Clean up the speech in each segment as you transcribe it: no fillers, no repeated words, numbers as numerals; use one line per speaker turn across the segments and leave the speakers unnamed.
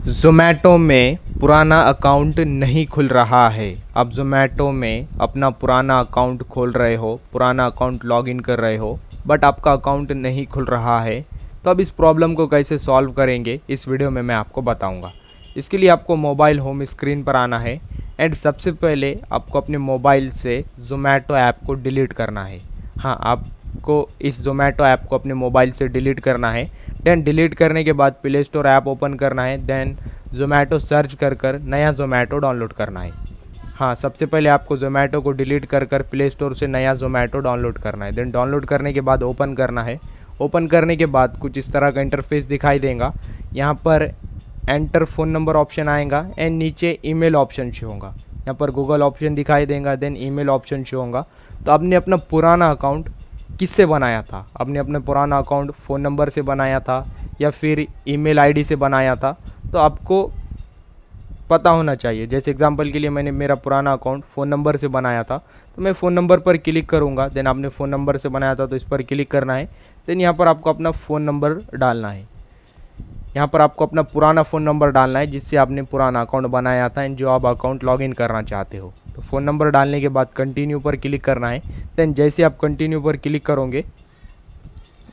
ज़ोमैटो में पुराना अकाउंट नहीं खुल रहा है। आप ज़ोमैटो में अपना पुराना अकाउंट खोल रहे हो, पुराना अकाउंट लॉगिन कर रहे हो, बट आपका अकाउंट नहीं खुल रहा है। तो अब इस प्रॉब्लम को कैसे सॉल्व करेंगे इस वीडियो में मैं आपको बताऊंगा। इसके लिए आपको मोबाइल होम स्क्रीन पर आना है एंड सबसे पहले आपको अपने मोबाइल से ज़ोमैटो ऐप को डिलीट करना है। हाँ, आपको इस ज़ोमैटो ऐप को अपने मोबाइल से डिलीट करना है। देन डिलीट करने के बाद प्ले स्टोर ऐप ओपन करना है। देन ज़ोमैटो सर्च कर नया ज़ोमैटो डाउनलोड करना है। हाँ, सबसे पहले आपको ज़ोमैटो को डिलीट कर प्ले स्टोर से नया ज़ोमैटो डाउनलोड करना है। देन डाउनलोड करने के बाद ओपन करना है। ओपन करने के बाद कुछ इस तरह का इंटरफेस दिखाई देगा। यहाँ पर एंटर फ़ोन नंबर ऑप्शन आएगा एंड नीचे ईमेल ऑप्शन शो होगा। यहाँ पर गूगल ऑप्शन दिखाई देगा, देन ईमेल ऑप्शन शो होगा। तो आपने अपना पुराना अकाउंट किससे बनाया था? आपने अपने पुराना अकाउंट फ़ोन नंबर से बनाया था या फिर ईमेल आईडी से बनाया था? तो आपको पता होना चाहिए। जैसे एग्जांपल के लिए मैंने मेरा पुराना अकाउंट फ़ोन नंबर से बनाया था, तो मैं फ़ोन नंबर पर क्लिक करूँगा। देन आपने फ़ोन नंबर से बनाया था तो इस पर क्लिक करना है। देन यहाँ पर आपको अपना फ़ोन नंबर डालना है। यहाँ पर आपको अपना पुराना फ़ोन नंबर डालना है जिससे आपने पुराना अकाउंट बनाया था एंड जो आप अकाउंट लॉगिन करना चाहते हो। तो फ़ोन नंबर डालने के बाद कंटिन्यू पर क्लिक करना है। देन जैसे आप कंटिन्यू पर क्लिक करोगे,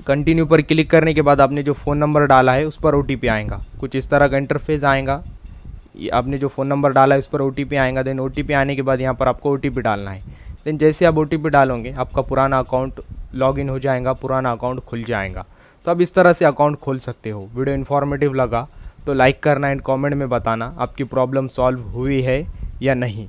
कंटिन्यू पर क्लिक करने के बाद आपने जो फ़ोन नंबर डाला है उस पर OTP आएगा। कुछ इस तरह का इंटरफेस आएगा। आपने जो फ़ोन नंबर डाला है उस पर OTP आएगा। देन OTP आने के बाद यहाँ पर आपको OTP डालना है। देन जैसे आप OTP डालोगे आपका पुराना अकाउंट लॉगिन हो जाएगा, पुराना अकाउंट खुल जाएगा। तो आप इस तरह से अकाउंट खोल सकते हो। वीडियो इन्फॉर्मेटिव लगा तो लाइक करना एंड कमेंट में बताना आपकी प्रॉब्लम सॉल्व हुई है या नहीं।